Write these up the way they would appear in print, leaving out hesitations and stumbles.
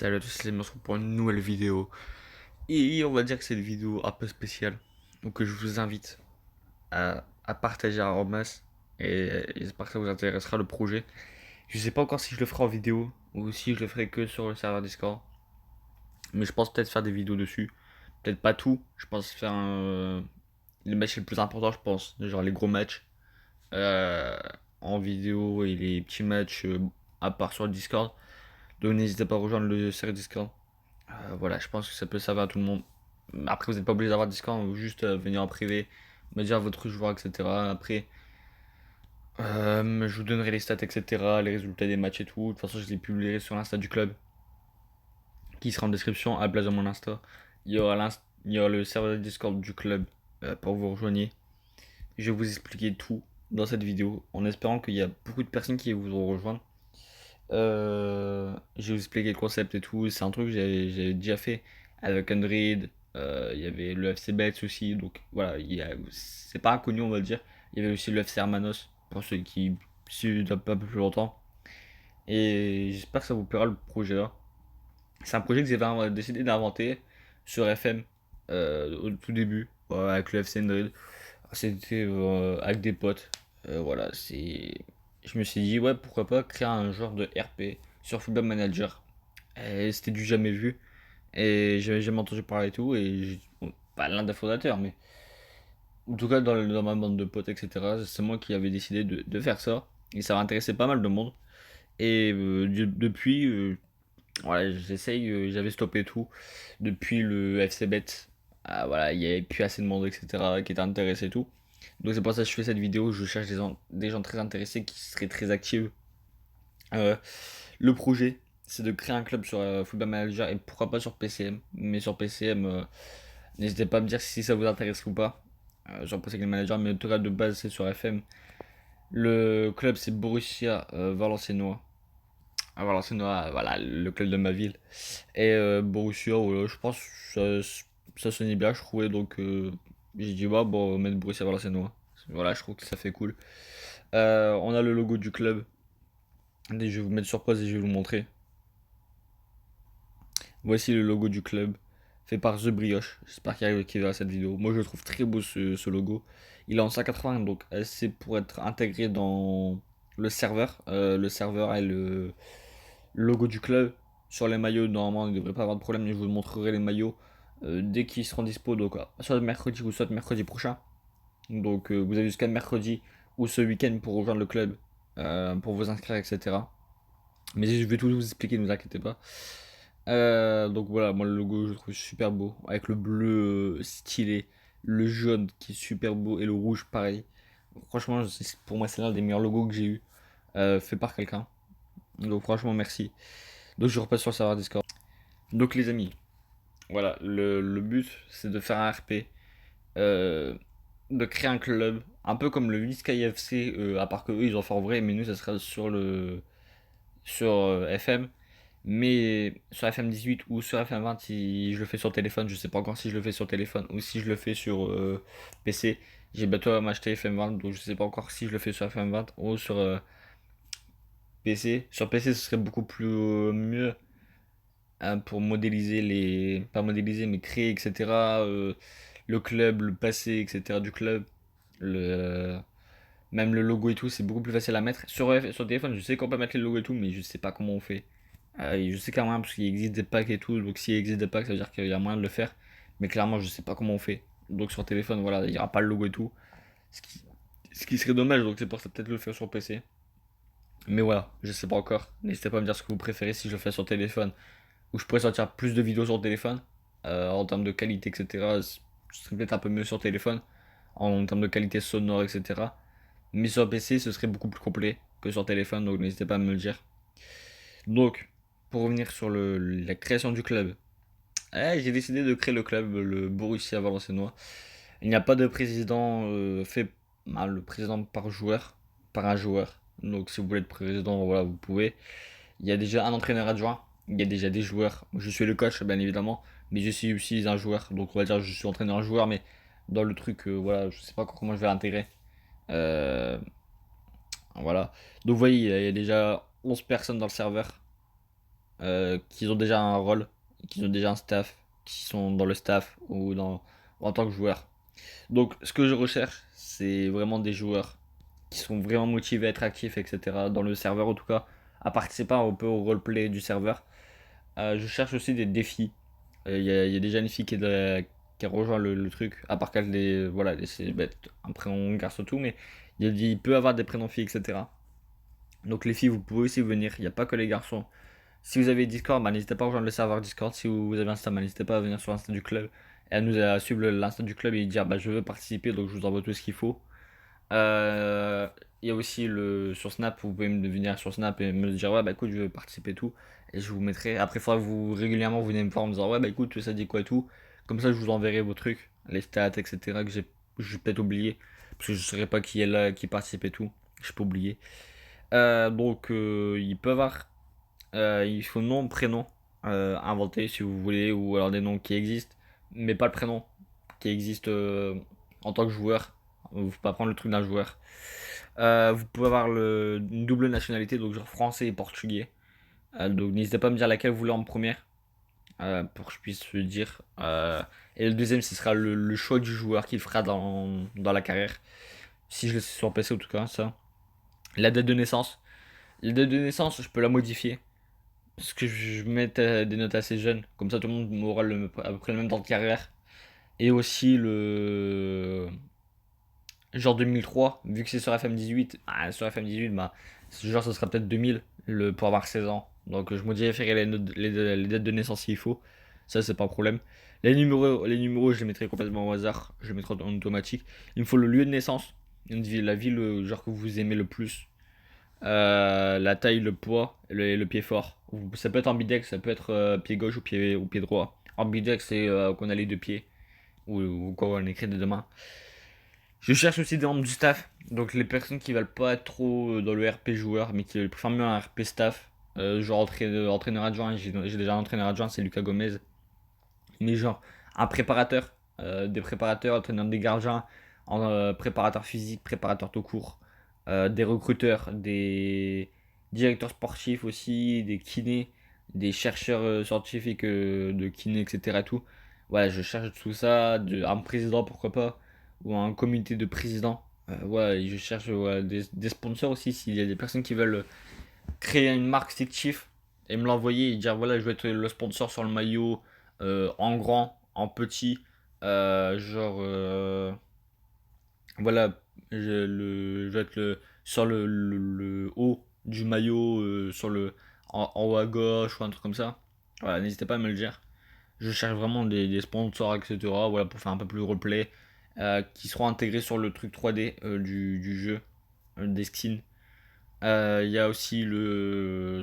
Salut à tous les amis, on se retrouve pour une nouvelle vidéo. Et on va dire que c'est une vidéo un peu spéciale. Donc je vous invite à partager en masse. Et j'espère que ça vous intéressera le projet. Je sais pas encore si je le ferai en vidéo ou si je le ferai que sur le serveur Discord. Mais je pense peut-être faire des vidéos dessus. Peut-être pas tout. Je pense faire les matchs les plus importants, je pense. Genre les gros matchs euh, en vidéo et les petits matchs à part sur le Discord. Donc n'hésitez pas à rejoindre le serveur Discord. Voilà, je pense que ça peut servir à tout le monde. Après, vous n'êtes pas obligé d'avoir Discord, ou juste venir en privé, me dire votre joueur, etc. Après, je vous donnerai les stats, etc., les résultats des matchs et tout. De toute façon, je les publierai sur l'Insta du club, qui sera en description à la place de mon Insta. Il y aura le serveur Discord du club pour que vous rejoigniez. Je vais vous expliquer tout dans cette vidéo, en espérant qu'il y a beaucoup de personnes qui vous rejoindre. Je vais vous expliquer le concept et tout. C'est un truc que j'avais déjà fait avec Android. Il y avait le FC Betts aussi. Donc voilà, c'est pas inconnu, on va dire. Il y avait aussi le FC Hermanos pour ceux qui suivent un peu plus longtemps. Et j'espère que ça vous plaira le projet là. C'est un projet que j'avais décidé d'inventer sur FM au tout début, voilà, avec le FC Android. C'était avec des potes. Voilà, c'est. Je me suis dit, ouais, pourquoi pas créer un genre de RP sur Football Manager. Et c'était du jamais vu. Et j'avais jamais entendu parler et tout. Bon, pas l'un des fondateurs, mais en tout cas dans ma bande de potes, etc. C'est moi qui avais décidé de faire ça. Et ça va intéresser pas mal de monde. Et depuis, voilà, j'avais stoppé tout. Depuis le FC Bet, voilà, il n'y avait plus assez de monde, etc. qui étaient intéressés et tout. Donc c'est pour ça que je fais cette vidéo. Je cherche des gens très intéressés qui seraient très actifs. Euh, le projet, c'est de créer un club sur Football Manager et pourquoi pas sur PCM. Mais sur PCM, n'hésitez pas à me dire si ça vous intéresse ou pas. Sur PC Game Manager, mais en tout cas de base c'est sur FM. Le club c'est Borussia Valenciennois. Valenciennois, voilà, le club de ma ville. Et Borussia, voilà, je pense que ça sonnait bien, je trouvais. Donc j'ai dit, bah, bon, on va mettre Borussia Valenciennois. Voilà, je trouve que ça fait cool. On a le logo du club. Je vais vous mettre sur pause et je vais vous montrer. Voici le logo du club, fait par The Brioche. J'espère qu'il verra cette vidéo. Moi, je le trouve très beau ce logo. Il est en 180, donc c'est pour être intégré dans le serveur. Le serveur est le logo du club. Sur les maillots, normalement, il ne devrait pas avoir de problème. Je vous montrerai les maillots dès qu'ils seront dispo. Donc, soit mercredi ou soit mercredi prochain. Donc, vous avez jusqu'à mercredi ou ce week-end pour rejoindre le club, pour vous inscrire, etc. Mais je vais tout vous expliquer, ne vous inquiétez pas. Donc voilà, moi le logo je le trouve super beau, avec le bleu stylé, le jaune qui est super beau et le rouge pareil. Franchement, pour moi c'est l'un des meilleurs logos que j'ai eu, fait par quelqu'un. Donc franchement merci. Donc je repasse sur le serveur Discord. Donc les amis, voilà, le but c'est de faire un RP, euh, de créer un club, un peu comme le Vizcaya FC, à part que eux ils ont fait en vrai, mais nous ça sera sur FM. Mais sur FM 18 ou sur FM 20, si je le fais sur téléphone, je sais pas encore si je le fais sur téléphone ou si je le fais sur PC. J'ai bientôt à m'acheter FM 20, donc je sais pas encore si je le fais sur FM 20 ou sur PC. Sur PC, ce serait beaucoup plus mieux hein, pour modéliser pas modéliser, mais créer, etc. Le club, le passé, etc. du club. Le, Même le logo et tout, c'est beaucoup plus facile à mettre. Sur téléphone, je sais qu'on peut mettre les logos et tout, mais je sais pas comment on fait. Je sais qu'il y a moyen parce qu'il existe des packs et tout, donc s'il existe des packs, ça veut dire qu'il y a moyen de le faire. Mais clairement, je sais pas comment on fait. Donc sur téléphone, voilà, il n'y aura pas le logo et tout. Ce qui, ce qui serait dommage, donc c'est pour ça peut-être le faire sur PC. Mais voilà, je sais pas encore. N'hésitez pas à me dire ce que vous préférez si je le fais sur téléphone. Ou je pourrais sortir plus de vidéos sur téléphone. En termes de qualité, etc. Ce serait peut-être un peu mieux sur téléphone. En termes de qualité sonore, etc. Mais sur PC, ce serait beaucoup plus complet que sur téléphone, donc n'hésitez pas à me le dire. Donc, pour revenir sur la création du club, j'ai décidé de créer le club, le Borussia Valenciennois. Il n'y a pas de président fait, le président par joueur, par un joueur. Donc, si vous voulez être président, voilà, vous pouvez. Il y a déjà un entraîneur adjoint, il y a déjà des joueurs. Je suis le coach, bien évidemment, mais je suis aussi un joueur. Donc, on va dire que je suis entraîneur joueur, mais dans le truc, voilà, je sais pas encore comment je vais l'intégrer. Euh, voilà. Donc, vous voyez, il y a déjà 11 personnes dans le serveur. qu'ils ont déjà un rôle, qu'ils ont déjà un staff, qui sont dans le staff ou en tant que joueur. Donc ce que je recherche, c'est vraiment des joueurs qui sont vraiment motivés à être actifs, etc. dans le serveur en tout cas, à participer un peu au roleplay du serveur. Je cherche aussi des défis. Il y a déjà une fille qui a rejoint le truc, à part qu'elle est, voilà, c'est bête, un prénom garçon tout, mais il peut avoir des prénoms filles, etc. Donc les filles, vous pouvez aussi venir, il n'y a pas que les garçons. Si vous avez Discord, bah, n'hésitez pas à rejoindre le serveur Discord. Si vous avez Insta, bah, n'hésitez pas à venir sur l'Insta du club et à nous à suivre l'Insta du club et dire bah, je veux participer, donc je vous envoie tout ce qu'il faut. Euh, Il y a aussi sur Snap, vous pouvez me venir sur Snap et me dire ouais bah écoute je veux participer et tout et je vous mettrai. Après il faudra que vous régulièrement vous venez me voir en me disant ouais bah écoute ça dit quoi et tout. Comme ça je vous enverrai vos trucs, les stats etc que j'ai peut-être oublié parce que je ne saurais pas qui est là, qui participe et tout. Je peux oublier. Donc ils peuvent avoir il faut nom, prénom inventé si vous voulez ou alors des noms qui existent mais pas le prénom qui existe en tant que joueur. Vous pouvez pas prendre le truc d'un joueur. Vous pouvez avoir une double nationalité, donc genre français et portugais. Donc n'hésitez pas à me dire laquelle vous voulez en première, pour que je puisse le dire. Et le deuxième, ce sera le choix du joueur qu'il fera dans la carrière. Si je le sais sur PC en tout cas, ça. La date de naissance. La date de naissance, je peux la modifier. Parce que je mette des notes assez jeunes. Comme ça, tout le monde aura à peu près le même temps de carrière. Et aussi genre 2003, vu que c'est sur FM18, sur FM18, bah, genre ce sera peut-être 2000 pour avoir 16 ans. Donc je modifierai les dates de naissance s'il faut. Ça, c'est pas un problème. Les numéros, je les mettrai complètement au hasard. Je les mettrai en automatique. Il me faut le lieu de naissance, la ville genre que vous aimez le plus. La taille, le poids, le pied fort. Ça peut être ambidex, ça peut être pied gauche ou pied droit. Ambidex, c'est qu'on a les deux pieds. Ou quoi, on écrit des deux mains. Je cherche aussi des membres du staff, donc les personnes qui veulent pas être trop dans le RP joueur, mais qui préfèrent mieux un RP staff. Genre entraîneur adjoint, j'ai déjà un entraîneur adjoint, c'est Lucas Gomez. Mais genre un préparateur, des préparateurs, entraîneur des gardiens, préparateur physique, préparateur tout court, des recruteurs, des directeurs sportifs aussi, des kinés, des chercheurs scientifiques de kiné, etc. Tout. Ouais, je cherche tout ça, un président pourquoi pas, ou un comité de présidents. Ouais, je cherche ouais, des sponsors aussi, s'il y a des personnes qui veulent créer une marque fictive et me l'envoyer et dire voilà, je vais être le sponsor sur le maillot en grand, en petit, genre voilà, je vais être sur le haut du maillot, en haut à gauche ou un truc comme ça. Voilà, n'hésitez pas à me le dire. Je cherche vraiment des sponsors, etc. Voilà, pour faire un peu plus roleplay, qui seront intégrés sur le truc 3D du jeu, des skins. Il y a aussi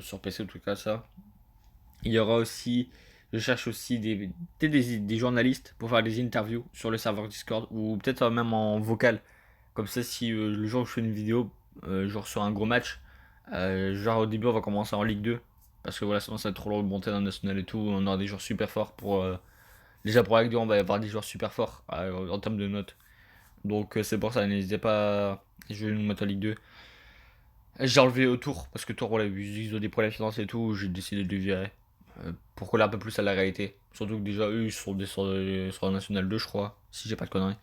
sur PC, en tout cas, ça. Il y aura aussi. Je cherche aussi peut-être des journalistes pour faire des interviews sur le serveur Discord ou peut-être même en vocal. Comme ça, si le jour où je fais une vidéo, genre sur un gros match, genre au début on va commencer en Ligue 2. Parce que voilà, sinon ça va être trop long de monter dans le national et tout. On aura des joueurs super forts pour. Déjà pour la Ligue 2, on va avoir des joueurs super forts en termes de notes. Donc c'est pour ça, n'hésitez pas. Je vais nous mettre en Ligue 2. J'ai enlevé au tour, parce que tour, voilà, ils ont des problèmes financiers et tout, j'ai décidé de les virer. Pour coller un peu plus à la réalité. Surtout que déjà, eux, ils sont sur la National 2, je crois, si j'ai pas de conneries.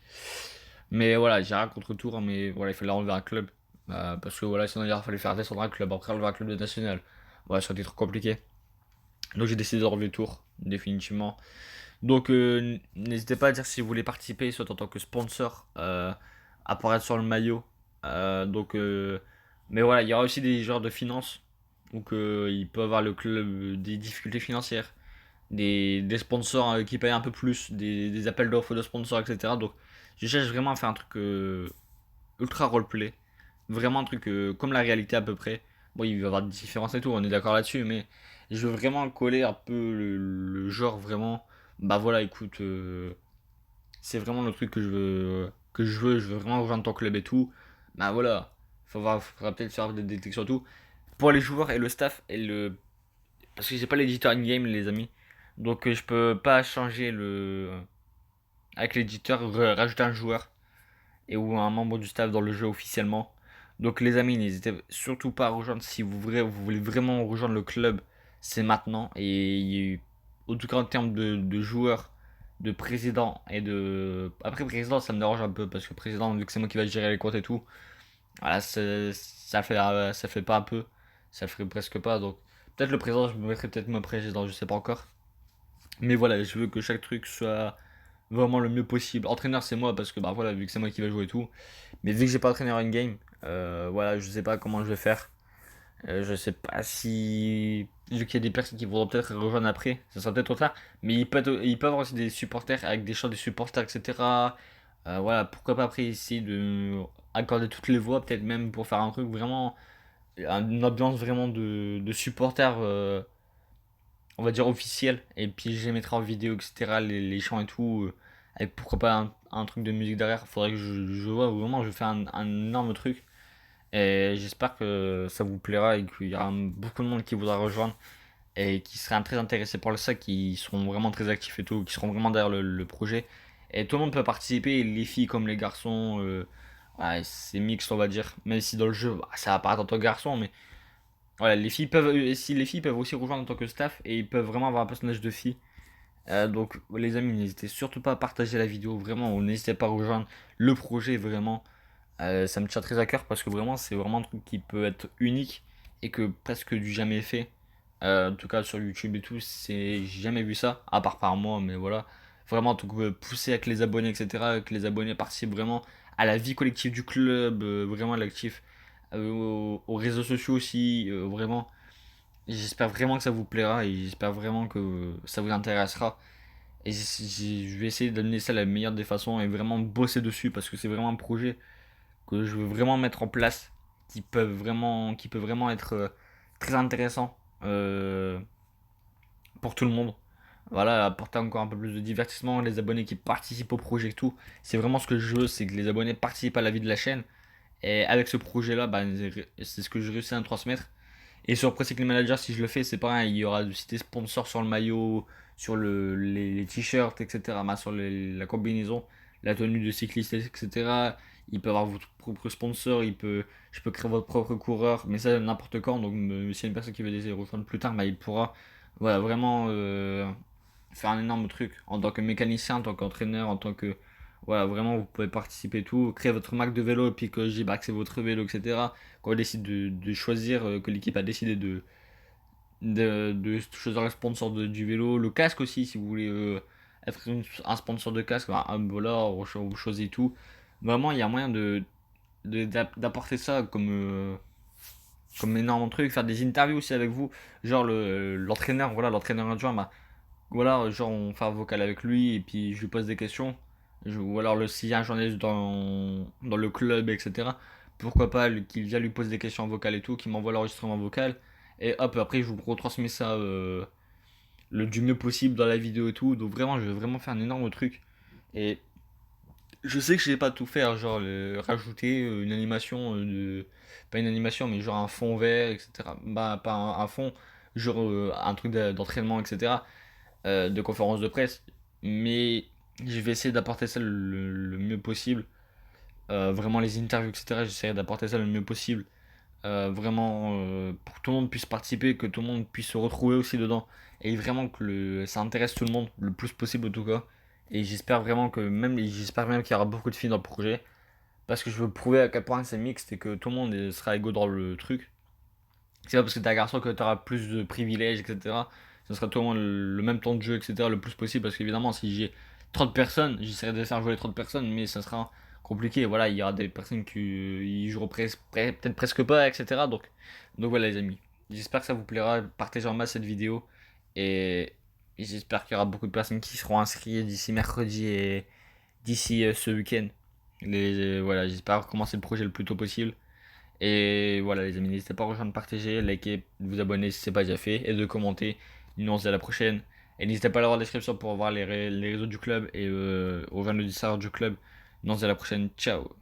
Mais voilà, j'ai rien contre Tour, mais voilà, il fallait enlever un club. Parce que voilà, sinon il fallait faire descendre un club, après enlever un club de National. Voilà, ça aurait été trop compliqué. Donc j'ai décidé d'enlever Tour, définitivement. Donc n'hésitez pas à dire si vous voulez participer, soit en tant que sponsor, apparaître sur le maillot. Donc, mais voilà, il y aura aussi des genres de finances. Donc il peut avoir le club des difficultés financières, des sponsors qui payent un peu plus, des appels d'offres de sponsors, etc. Donc je cherche vraiment à faire un truc ultra roleplay. Vraiment un truc comme la réalité à peu près. Bon, il va y avoir des différences et tout, on est d'accord là-dessus, mais je veux vraiment coller un peu le genre vraiment. Bah voilà, écoute, c'est vraiment le truc que je veux vraiment rejoindre ton club et tout. Bah voilà, faudra peut-être faire des détections et tout. Pour les joueurs et le staff, parce que j'ai pas l'éditeur in-game, les amis. Donc je peux pas changer avec l'éditeur, rajouter un joueur et ou un membre du staff dans le jeu officiellement. Donc les amis, n'hésitez surtout pas à rejoindre si vous voulez vraiment rejoindre le club. c'est maintenant. Et en tout cas, en termes de joueurs, de président et de. Après, président, ça me dérange un peu parce que président, vu que c'est moi qui va gérer les comptes et tout, voilà, ça fait pas un peu. Ça ferait presque pas. Donc, peut-être le président, je me mettrais peut-être moi président, je sais pas encore. Mais voilà, je veux que chaque truc soit vraiment le mieux possible. Entraîneur, c'est moi parce que, bah voilà, vu que c'est moi qui va jouer et tout. Mais vu que j'ai pas entraîneur in-game, voilà, je sais pas comment je vais faire. Je sais pas si. Vu qu'il y a des personnes qui voudront peut-être rejoindre après, ça sera peut-être trop tard. Mais il peut avoir aussi des supporters avec des chants des supporters, etc. Voilà, pourquoi pas après essayer de accorder toutes les voix, peut-être même pour faire un truc vraiment. Une ambiance vraiment de supporters, on va dire officiel. Et puis je les mettrai en vidéo, etc. Les chants et tout. Avec pourquoi pas un truc de musique derrière. Faudrait que je vois vraiment, je fais un énorme truc. Et j'espère que ça vous plaira et qu'il y aura beaucoup de monde qui voudra rejoindre et qui sera très intéressé par le sac, qui seront vraiment très actifs et tout, qui seront vraiment derrière le projet. Et tout le monde peut participer, les filles comme les garçons. Ouais, c'est mixte, on va dire. Même si dans le jeu, bah, ça apparaît en tant que garçon, mais voilà, si les filles peuvent aussi rejoindre en tant que staff et ils peuvent vraiment avoir un personnage de fille. Donc, les amis, n'hésitez surtout pas à partager la vidéo. Vraiment, n'hésitez pas à rejoindre le projet, vraiment. Ça me tient très à cœur parce que vraiment c'est vraiment un truc qui peut être unique et que presque du jamais fait. En tout cas sur YouTube et tout, j'ai jamais vu ça, à part par moi, mais voilà. Vraiment en tout cas pousser avec les abonnés, etc. Que les abonnés participent vraiment à la vie collective du club, vraiment à l'actif, aux réseaux sociaux aussi, vraiment. J'espère vraiment que ça vous plaira et j'espère vraiment que ça vous intéressera. Et je vais essayer d'amener ça de la meilleure des façons et vraiment bosser dessus parce que c'est vraiment un projet que je veux vraiment mettre en place, qui peut vraiment être très intéressant pour tout le monde. Voilà, apporter encore un peu plus de divertissement, les abonnés qui participent au projet et tout. C'est vraiment ce que je veux, c'est que les abonnés participent à la vie de la chaîne. Et avec ce projet-là, bah, c'est ce que je réussis à transmettre. Et sur Pressing Manager, si je le fais, c'est pareil. Il y aura des sponsors sur le maillot, sur les t-shirts, etc. Bah, sur la combinaison, la tenue de cycliste, etc. Il peut avoir votre propre sponsor, je peux créer votre propre coureur, mais ça n'importe quand. Donc, s'il y a une personne qui veut essayer de rejoindre plus tard, bah, il pourra voilà, vraiment faire un énorme truc. En tant que mécanicien, en tant qu'entraîneur, en tant que. Voilà, vraiment, vous pouvez participer et tout. Créer votre marque de vélo, et puis que je dis bah, que c'est votre vélo, etc. Quand on décide de choisir, que l'équipe a décidé de choisir le sponsor du vélo, le casque aussi, si vous voulez être un sponsor de casque, bah, voilà, vous choisissez tout. Vraiment, il y a moyen d'apporter ça comme énorme truc, faire des interviews aussi avec vous, genre l'entraîneur, voilà, l'entraîneur adjoint, bah, voilà, genre on fait un vocal avec lui et puis je lui pose des questions. Ou alors s'il y a un journaliste dans le club, etc. Pourquoi pas qu'il vient lui poser des questions en vocal et tout, qu'il m'envoie l'enregistrement vocal. Et hop, après je vous retransmets ça du mieux possible dans la vidéo et tout. Donc vraiment, je vais vraiment faire un énorme truc. Et je sais que je sais pas tout faire, genre rajouter une animation, pas une animation, mais genre un fond vert, etc. Bah, pas un fond, genre un truc d'entraînement, etc. De conférence de presse. Mais je vais essayer d'apporter ça le mieux possible. Vraiment les interviews, etc. J'essaierai d'apporter ça le mieux possible. Vraiment pour que tout le monde puisse participer, que tout le monde puisse se retrouver aussi dedans. Et vraiment que ça intéresse tout le monde le plus possible en tout cas. Et j'espère même qu'il y aura beaucoup de filles dans le projet. Parce que je veux prouver à quel point c'est mixte et que tout le monde sera égaux dans le truc. C'est pas parce que t'es un garçon que t'auras plus de privilèges, etc. Ce sera tout le monde le même temps de jeu, etc. le plus possible. Parce qu'évidemment, si j'ai 30 personnes, j'essaierai de faire jouer les 30 personnes, mais ça sera compliqué. Voilà, il y aura des personnes qui y joueront peut-être presque pas, etc. Donc voilà, les amis. J'espère que ça vous plaira. Partagez en masse cette vidéo. Et, et j'espère qu'il y aura beaucoup de personnes qui seront inscrites d'ici mercredi et d'ici ce week-end. Voilà, j'espère commencer le projet le plus tôt possible. Et voilà les amis, n'hésitez pas à rejoindre, partager, liker, vous abonner si ce n'est pas déjà fait et de commenter. Nous on se dit à la prochaine. Et n'hésitez pas à aller voir la description pour voir les réseaux du club et rejoindre le Discord du club. Nous on se dit à la prochaine, ciao.